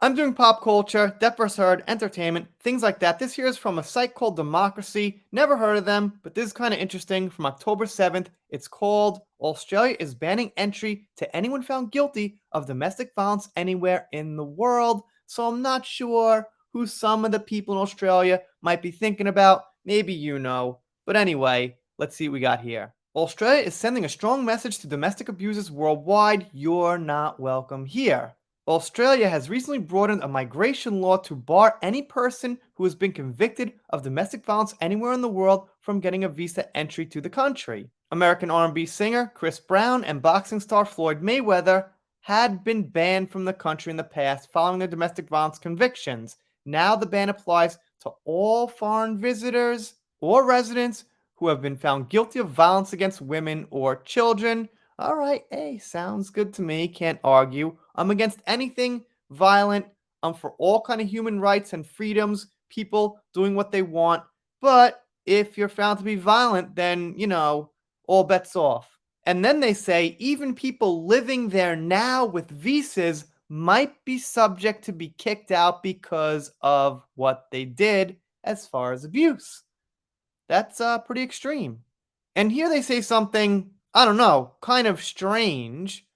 I'm doing pop culture, Death vs. Heard, entertainment, things like that. This here is from a site called Democracy. Never heard of them, but this is kind of interesting. From October 7th, it's called Australia is banning entry to anyone found guilty of domestic violence anywhere in the world. So I'm not sure who some of the people in Australia might be thinking about. Maybe you know. But anyway, let's see what we got here. Australia is sending a strong message to domestic abusers worldwide. You're not welcome here. Australia has recently broadened a migration law to bar any person who has been convicted of domestic violence anywhere in the world from getting a visa entry to the country. American R&B singer Chris Brown and boxing star Floyd Mayweather had been banned from the country in the past following their domestic violence convictions. Now the ban applies to all foreign visitors or residents who have been found guilty of violence against women or children. All right, hey, sounds good to me. Can't argue. I'm against anything violent. I'm for all kind of human rights and freedoms, people doing what they want. But if you're found to be violent, then, all bets off. And then they say even people living there now with visas might be subject to be kicked out because of what they did as far as abuse. That's pretty extreme. And here they say something, I don't know, kind of strange.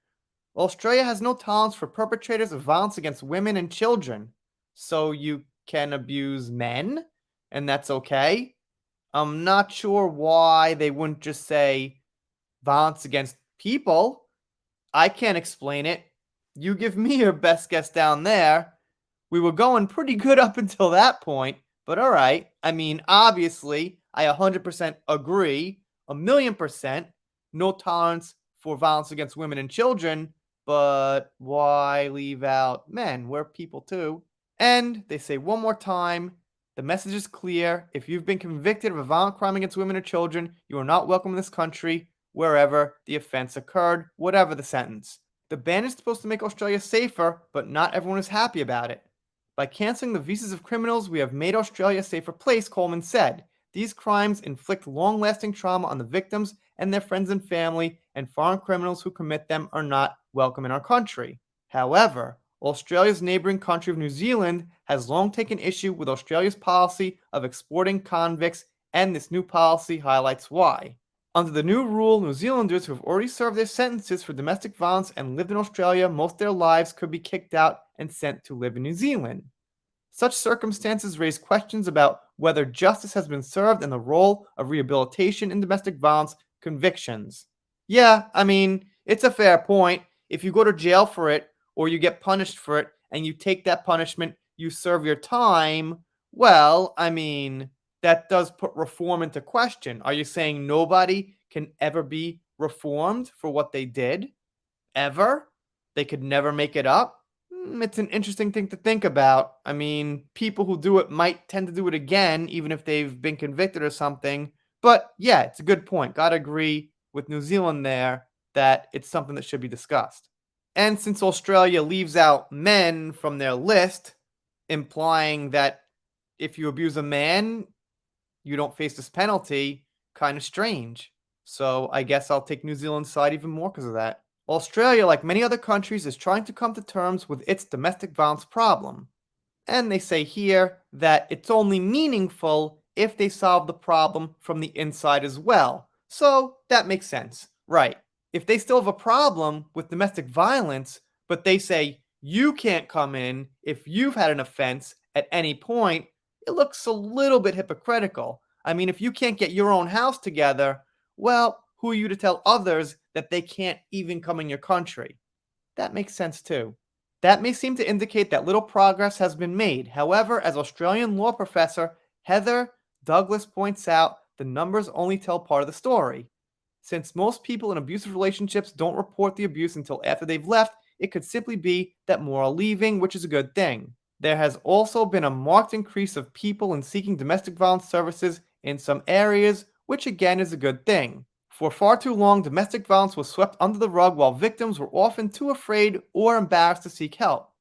Australia has no tolerance for perpetrators of violence against women and children. So you can abuse men, and that's okay. I'm not sure why they wouldn't just say violence against people. I can't explain it. You give me your best guess down there. We were going pretty good up until that point, but all right. I mean, obviously, I 100% agree, a million percent, no tolerance for violence against women and children, but why leave out men? We're people too. And they say one more time, the message is clear. If you've been convicted of a violent crime against women or children, you are not welcome in this country, wherever the offense occurred, whatever the sentence. The ban is supposed to make Australia safer, but not everyone is happy about it. By canceling the visas of criminals, we have made Australia a safer place, Coleman said. These crimes inflict long-lasting trauma on the victims and their friends and family, and foreign criminals who commit them are not welcome in our country. However, Australia's neighboring country of New Zealand has long taken issue with Australia's policy of exporting convicts, and this new policy highlights why. Under the new rule, New Zealanders who have already served their sentences for domestic violence and lived in Australia most of their lives could be kicked out and sent to live in New Zealand. Such circumstances raise questions about whether justice has been served and the role of rehabilitation in domestic violence convictions. Yeah, I mean, it's a fair point. If you go to jail for it or you get punished for it and you take that punishment, you serve your time, well, I mean, that does put reform into question. Are you saying nobody can ever be reformed for what they did? Ever? They could never make it up? It's an interesting thing to think about. I mean, people who do it might tend to do it again, even if they've been convicted or something. But yeah, it's a good point. Gotta agree with New Zealand there that it's something that should be discussed. And since Australia leaves out men from their list, implying that if you abuse a man, you don't face this penalty, kind of strange. So I guess I'll take New Zealand's side even more because of that. Australia, like many other countries, is trying to come to terms with its domestic violence problem. And they say here that it's only meaningful if they solve the problem from the inside as well. So that makes sense. Right. If they still have a problem with domestic violence, but they say you can't come in if you've had an offense at any point, it looks a little bit hypocritical. I mean, if you can't get your own house together, well, who are you to tell others that they can't even come in your country? That makes sense too. That may seem to indicate that little progress has been made. However, as Australian law professor Heather Douglas points out, the numbers only tell part of the story. Since most people in abusive relationships don't report the abuse until after they've left, it could simply be that more are leaving, which is a good thing. There has also been a marked increase of people in seeking domestic violence services in some areas, which again is a good thing. For far too long, domestic violence was swept under the rug while victims were often too afraid or embarrassed to seek help.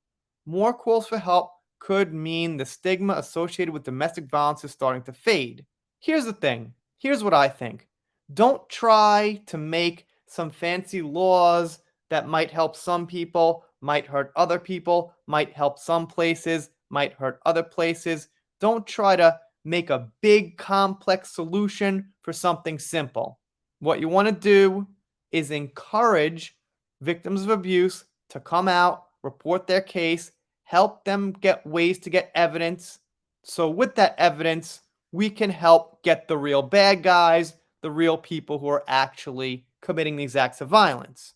More calls for help could mean the stigma associated with domestic violence is starting to fade. Here's the thing. Here's what I think. Don't try to make some fancy laws that might help some people might hurt other people, might help some places, might hurt other places. Don't try to make a big complex solution for something simple. What you want to do is encourage victims of abuse to come out, report their case, help them get ways to get evidence. So, with that evidence, we can help get the real bad guys, the real people who are actually committing these acts of violence.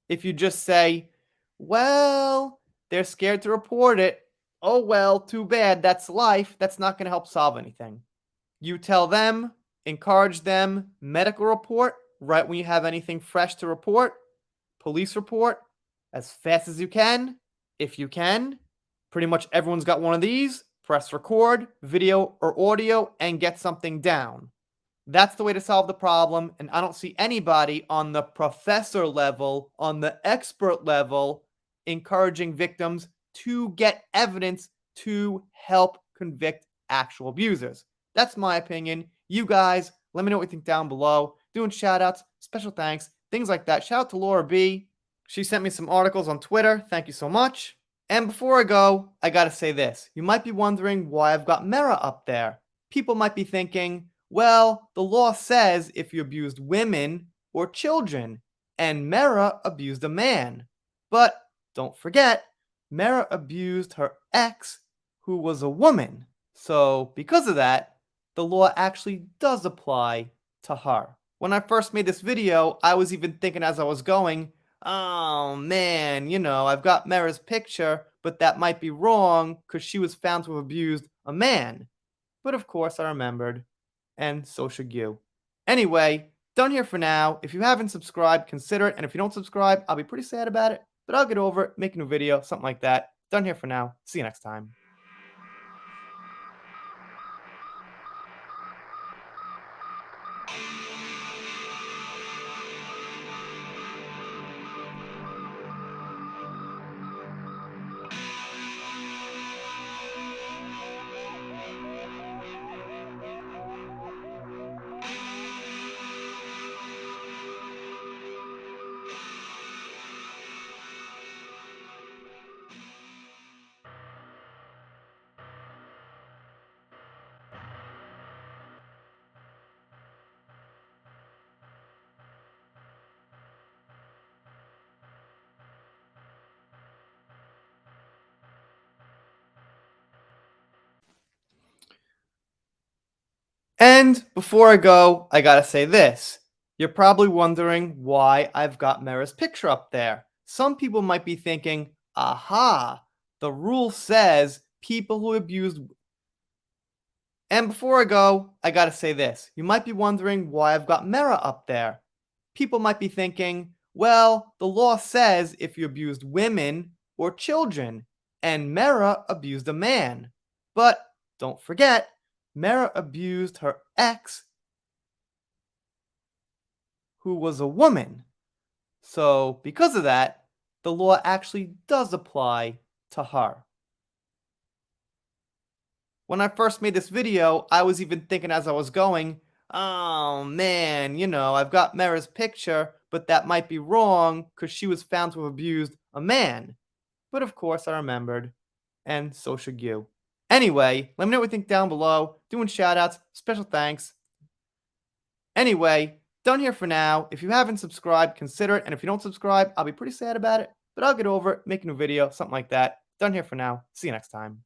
If you just say, well, they're scared to report it, oh well, too bad, that's life, that's not going to help solve anything. You tell them, encourage them, medical report right when you have anything fresh to report, police report as fast as you can, if you can. Pretty much everyone's got one of these. Press record, video or audio, and get something down. That's the way to solve the problem, and I don't see anybody on the professor level, on the expert level, encouraging victims to get evidence to help convict actual abusers. That's my opinion. You guys, let me know what you think down below. Doing shout outs, special thanks, things like that. Shout out to Laura B. She sent me some articles on Twitter. Thank you so much. And before I go, I gotta say this. You might be wondering why I've got Mera up there. People might be thinking, well, the law says if you abused women or children, and Mera abused a man. But don't forget, Mera abused her ex, who was a woman. So, because of that, the law actually does apply to her. When I first made this video, I was even thinking as I was going, oh man, I've got Mera's picture, but that might be wrong because she was found to have abused a man. But of course, I remembered, and so should you. Anyway, done here for now. If you haven't subscribed, consider it, and if you don't subscribe, I'll be pretty sad about it, but I'll get over it, make a new video, something like that. Done here for now. See you next time. And before I go, I gotta say this. You're probably wondering why I've got Mera's picture up there. Some people might be thinking, aha, the rule says people who abused. And before I go, I gotta say this. You might be wondering why I've got Mera up there. People might be thinking, well, the law says if you abused women or children, and Mera abused a man. But don't forget, Mera abused her ex, who was a woman. So, because of that, the law actually does apply to her. When I first made this video, I was even thinking as I was going, oh man, I've got Mera's picture, but that might be wrong because she was found to have abused a man. But of course, I remembered, and so should you. Anyway, let me know what you think down below. Doing shout outs, special thanks. Anyway, done here for now. If you haven't subscribed, consider it. And if you don't subscribe, I'll be pretty sad about it, but I'll get over it, make a new video, something like that. Done here for now. See you next time.